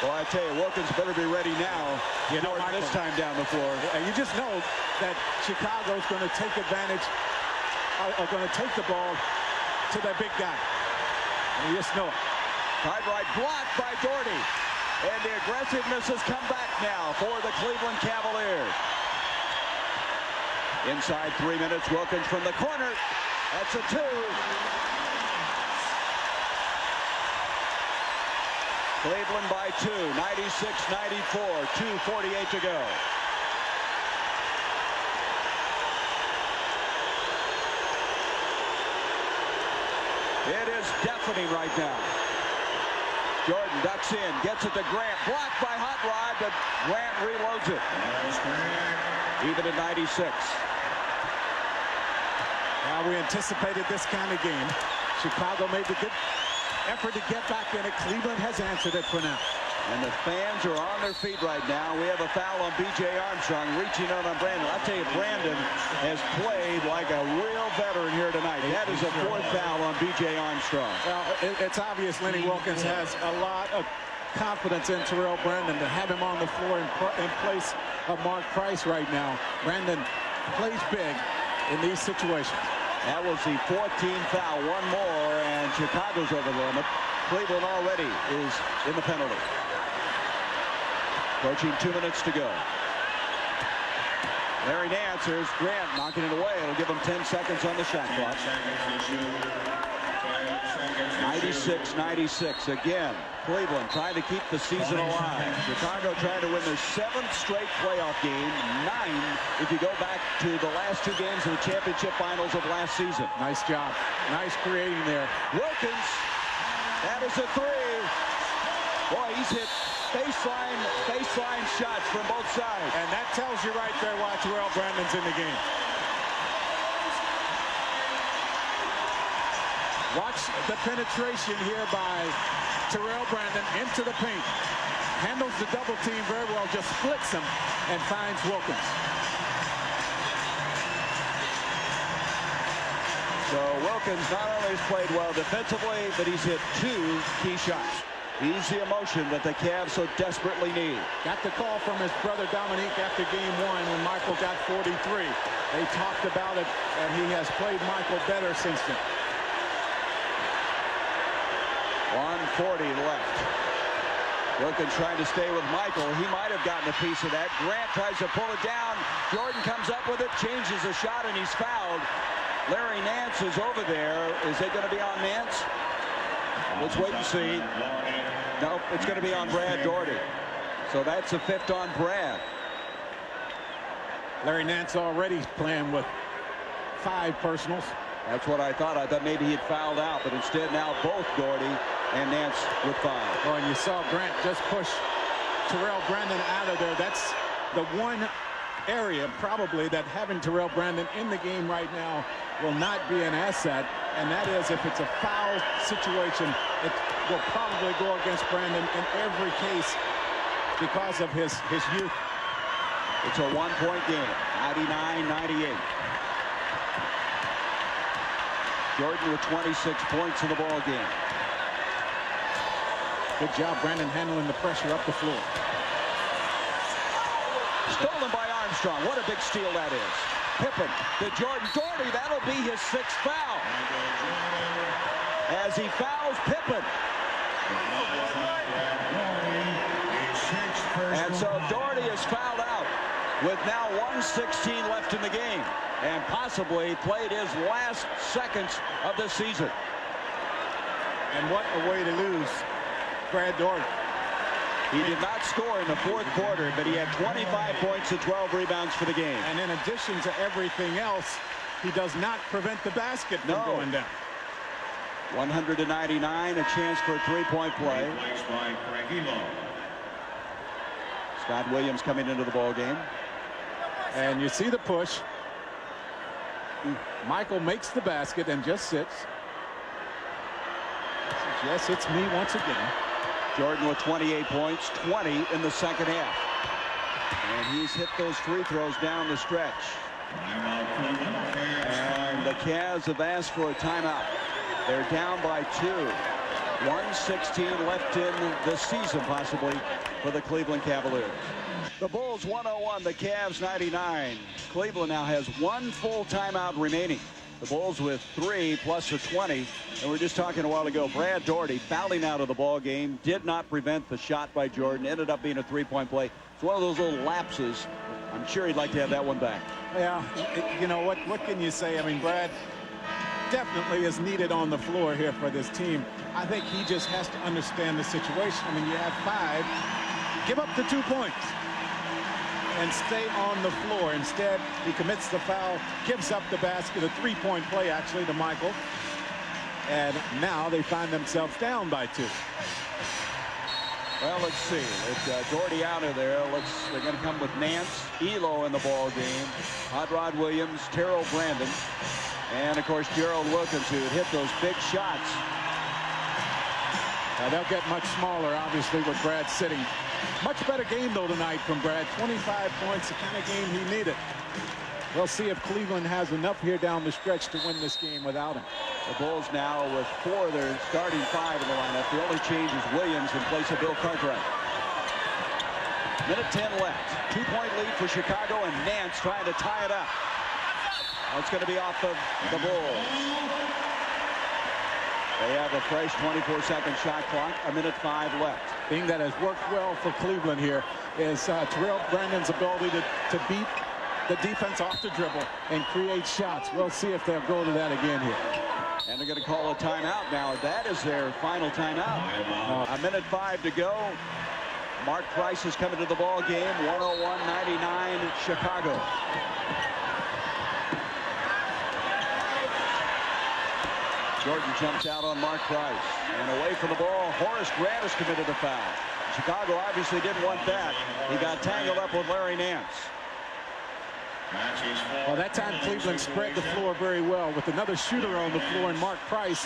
Well, I tell you, Wilkins better be ready now. You know, this time down the floor. And you just know that Chicago's going to take advantage, are going to take the ball to that big guy. And you just know it. Hard right blocked by Daugherty. And the aggressiveness has come back now for the Cleveland Cavaliers. Inside 3 minutes, Wilkins from the corner. That's a 2. Cleveland by 2, 96-94, 2:48 to go. It is deafening right now. Jordan ducks in, gets it to Grant, blocked by Hot Rod, but Grant reloads it. Even at 96. Now we anticipated this kind of game. Chicago made the good effort to get back in it. Cleveland has answered it for now. And the fans are on their feet right now. We have a foul on B.J. Armstrong, reaching out on Brandon. I'll tell you, Brandon has played like a real veteran here tonight. That is a 4th foul on B.J. Armstrong. Well, it's obvious Lenny Wilkins has a lot of confidence in Terrell Brandon to have him on the floor in place of Mark Price right now. Brandon plays big in these situations. That was the 14th foul. One more, and Chicago's over the limit. Cleveland already is in the penalty. Approaching 2 minutes to go. Larry Nance, here's Grant knocking it away. It'll give him 10 seconds on the shot clock. 96-96 again. Cleveland trying to keep the season alive. Chicago trying to win their 7th straight playoff game. 9 if you go back to the last 2 games of the championship finals of last season. Nice job. Nice creating there. Wilkins, that is a 3. Boy, he's hit baseline shots from both sides. And that tells you right there why Terrell Brandon's in the game. Watch the penetration here by Terrell Brandon into the paint. Handles the double team very well, just splits him and finds Wilkins. So Wilkins not only has played well defensively, but he's hit 2 key shots. He's the emotion that the Cavs so desperately need. Got the call from his brother Dominique after game 1 when Michael got 43. They talked about it, and he has played Michael better since then. 1:40 left. Wilkins trying to stay with Michael. He might have gotten a piece of that. Grant tries to pull it down. Jordan comes up with it, changes the shot, and he's fouled. Larry Nance is over there. Is it going to be on Nance? Let's wait and see. Nope, it's going to be on Brad Daugherty. So that's a 5th on Brad. Larry Nance already playing with 5 personals. That's what I thought. I thought maybe he had fouled out, but instead now both Daugherty and Nance with 5. Oh, and you saw Grant just push Terrell Brandon out of there. That's the one area probably that having Terrell Brandon in the game right now will not be an asset, and that is if it's a foul situation, it will probably go against Brandon in every case because of his youth. It's a 1-point game, 99-98. Jordan with 26 points in the ball game. Good job, Brandon, handling the pressure up the floor. Stolen by Armstrong. What a big steal that is. Pippen to Jordan. Daugherty, that'll be his 6th foul. As he fouls Pippen. And so Daugherty is fouled out with now 1:16 left in the game. And possibly played his last seconds of the season. And what a way to lose Brad Daugherty. He did not score in the 4th quarter, but he had 25 points and 12 rebounds for the game. And in addition to everything else, he does not prevent the basket from going down. 199, a chance for a 3-point play. Scott Williams coming into the ball game. And you see the push. Michael makes the basket and just sits. Yes, it's me once again. Jordan with 28 points, 20 in the 2nd half. And he's hit those free throws down the stretch. And the Cavs have asked for a timeout. They're down by 2. 1:16 left in the season, possibly, for the Cleveland Cavaliers. The Bulls 101, the Cavs 99. Cleveland now has one full timeout remaining. The Bulls with 3 plus a 20. And we were just talking a while ago, Brad Daugherty fouling out of the ball game, did not prevent the shot by Jordan, ended up being a three-point play. It's one of those little lapses. I'm sure he'd like to have that one back. Yeah, you know, what can you say? I mean, Brad definitely is needed on the floor here for this team. I think he just has to understand the situation. I mean, you have 5, give up the 2 points and stay on the floor. Instead, he commits the foul, gives up the basket, a 3-point play actually to Michael. And now they find themselves down by 2. Well, let's see. With Daugherty out of there, they're going to come with Nance, Elo in the ball game, Hot Rod Williams, Terrell Brandon, and of course Gerald Wilkins, who hit those big shots. Now they'll get much smaller, obviously, with Brad sitting. Much better game, though, tonight from Brad. 25 points, the kind of game he needed. We'll see if Cleveland has enough here down the stretch to win this game without him. The Bulls now with 4 of their starting 5 in the lineup. The only change is Williams in place of Bill Cartwright. Minute 10 left. 2-point lead for Chicago, and Nance trying to tie it up. It's going to be off of the Bulls. They have a fresh 24-second shot clock. A minute 5 left. Thing that has worked well for Cleveland here is Terrell Brandon's ability to beat the defense off the dribble and create shots. We'll see if they'll go to that again here. And they're going to call a timeout now. That is their final timeout. A minute 5 to go. Mark Price is coming to the ball game. 101-99 Chicago. Jordan jumps out on Mark Price. And away from the ball, Horace Grant has committed a foul. Chicago obviously didn't want that. He got tangled up with Larry Nance. Well, that time Cleveland spread the floor very well with another shooter on the floor and Mark Price.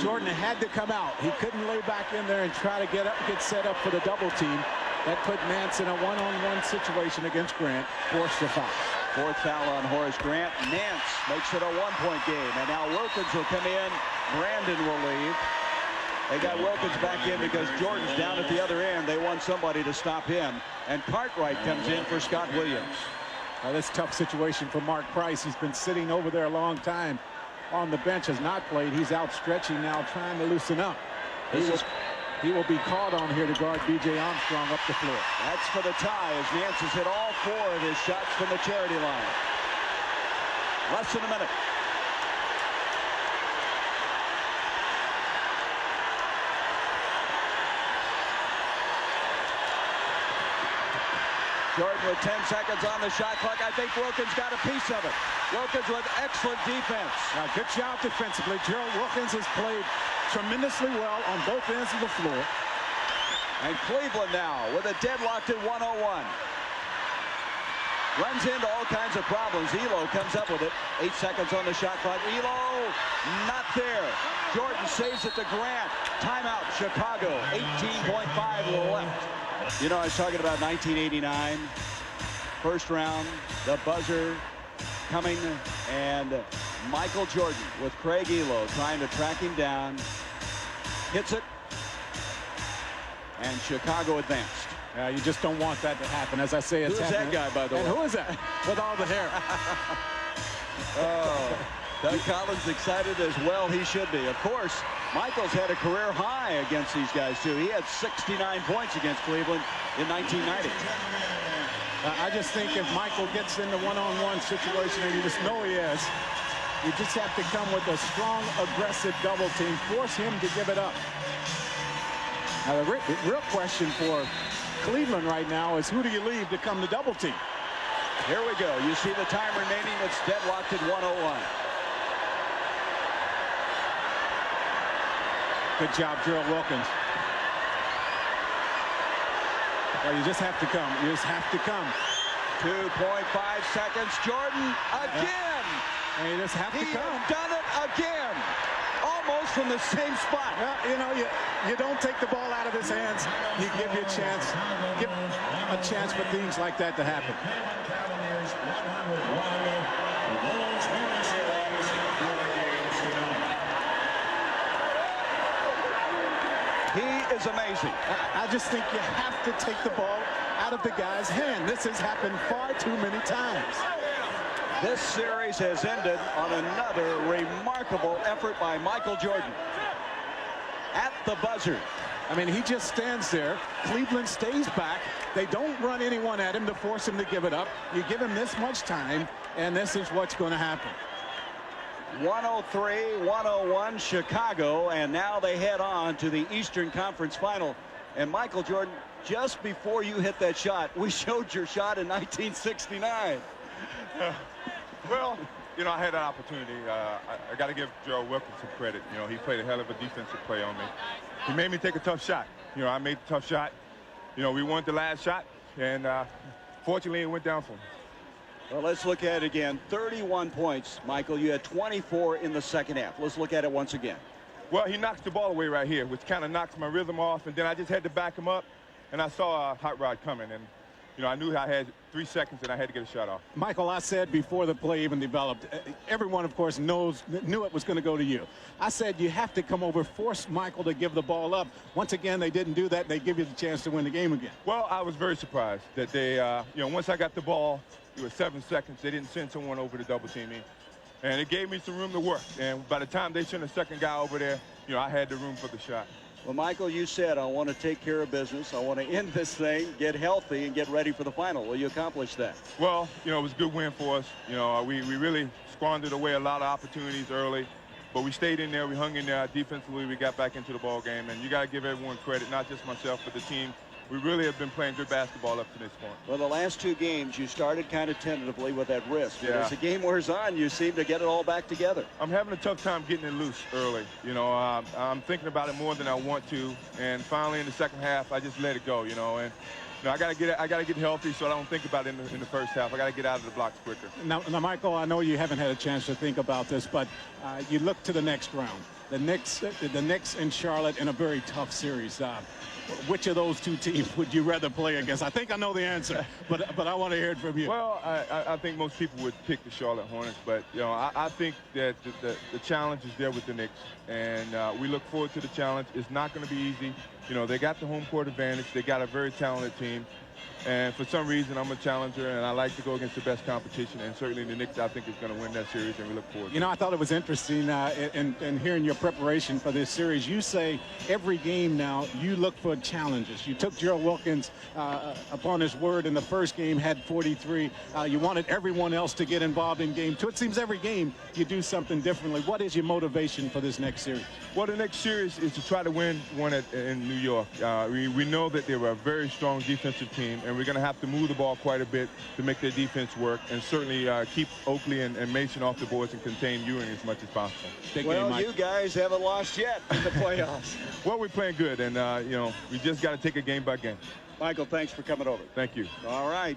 Jordan had to come out. He couldn't lay back in there and try to get set up for the double team. That put Nance in a one-on-one situation against Grant. Forced the foul. 4th foul on Horace Grant. Nance makes it a 1-point game. And now Wilkins will come in. Brandon will leave. They got Wilkins back in because Jordan's down at the other end. They want somebody to stop him. And Cartwright comes in for Scott Williams. Now, this tough situation for Mark Price. He's been sitting over there a long time on the bench, has not played. He's out stretching now, trying to loosen up. He will be called on here to guard B.J. Armstrong up the floor. That's for the tie as Nance has hit all 4 of his shots from the charity line. Less than a minute. Jordan with 10 seconds on the shot clock. I think Wilkins got a piece of it. Wilkins with excellent defense. Good job defensively. Gerald Wilkins has played tremendously well on both ends of the floor. And Cleveland now with a deadlocked at 101. Runs into all kinds of problems. Elo comes up with it. 8 seconds on the shot clock. Elo not there. Jordan saves it to Grant. Timeout, Chicago. 18.5 left. You know, I was talking about 1989. First round, the buzzer coming, and Michael Jordan with Craig Elo trying to track him down. Hits it, and Chicago advanced. You just don't want that to happen. As I say, it's happening. Who's that guy, by the way? And who is that with all the hair? Oh, Doug Collins excited as well. He should be. Of course, Michael's had a career high against these guys, too. He had 69 points against Cleveland in 1990. I just think if Michael gets in the one-on-one situation, and you just know he is, you just have to come with a strong, aggressive double team. Force him to give it up. Now, the real question for Cleveland right now is who do you leave to come to double team? Here we go. You see the time remaining. It's deadlocked at 101. Good job, Gerald Wilkins. Well, you just have to come. You just have to come. 2.5 seconds. Jordan again. And you just have to come. He done it again. Almost from the same spot. Well, you know, you don't take the ball out of his hands. You give you a chance. Give a chance for things like that to happen. He is amazing. I just think you have to take the ball out of the guy's hand. This has happened far too many times. This series has ended on another remarkable effort by Michael Jordan. At the buzzer. I mean, he just stands there. Cleveland stays back. They don't run anyone at him to force him to give it up. You give him this much time, and this is what's going to happen. 103-101 Chicago, and now they head on to the Eastern Conference Final. And Michael Jordan, just before you hit that shot, we showed your shot in 1969. Well, you know, I had that opportunity. I got to give Gerald Wilkins some credit. You know, he played a hell of a defensive play on me. He made me take a tough shot. You know, I made the tough shot. You know, we won the last shot, and fortunately, it went down for me. Well, let's look at it again. 31 points, Michael. You had 24 in the second half. Let's look at it once again. Well, he knocks the ball away right here, which kind of knocks my rhythm off, and then I just had to back him up, and I saw a hot rod coming, and you know, I knew I had 3 seconds and I had to get a shot off. Michael, I said before the play even developed, everyone, of course, knew it was going to go to you. I said you have to come over, force Michael to give the ball up. Once again, they didn't do that. They give you the chance to win the game again. Well, I was very surprised that they, you know, once I got the ball, it was 7 seconds. They didn't send someone over to double team me. And it gave me some room to work. And by the time they sent a second guy over there, you know, I had the room for the shot. Well, Michael, you said, I want to take care of business. I want to end this thing, get healthy, and get ready for the final. Will you accomplish that? Well, you know, it was a good win for us. You know, we really squandered away a lot of opportunities early, but we stayed in there. We hung in there defensively. We got back into the ball game, and you got to give everyone credit, not just myself, but the team. We really have been playing good basketball up to this point. Well, the last 2 games, you started kind of tentatively with that wrist. But yeah. As the game wears on, you seem to get it all back together. I'm having a tough time getting it loose early. You know, I'm thinking about it more than I want to. And finally, in the second half, I just let it go, you know. And you know, I got to get healthy so I don't think about it in the first half. I got to get out of the blocks quicker. Now, Michael, I know you haven't had a chance to think about this, but you look to the next round. The Knicks and Charlotte in a very tough series. Which of those 2 teams would you rather play against? I think I know the answer, but I want to hear it from you. Well, I think most people would pick the Charlotte Hornets, but you know, I think that the challenge is there with the Knicks, and we look forward to the challenge. It's not going to be easy. You know, they got the home court advantage. They got a very talented team. And for some reason, I'm a challenger, and I like to go against the best competition. And certainly the Knicks, I think, is going to win that series, and we look forward to it. You know, I thought it was interesting in hearing your preparation for this series. You say every game now you look for challenges. You took Gerald Wilkins upon his word in the first game, had 43. You wanted everyone else to get involved in game 2. It seems every game you do something differently. What is your motivation for this next series? Well, the next series is to try to win one in New York. We know that they were a very strong defensive team, and we're going to have to move the ball quite a bit to make their defense work, and certainly keep Oakley and Mason off the boards and contain Ewing as much as possible. Well, you guys haven't lost yet in the playoffs. Well, we're playing good, and you know, we just got to take it game by game. Michael, thanks for coming over. Thank you. All right.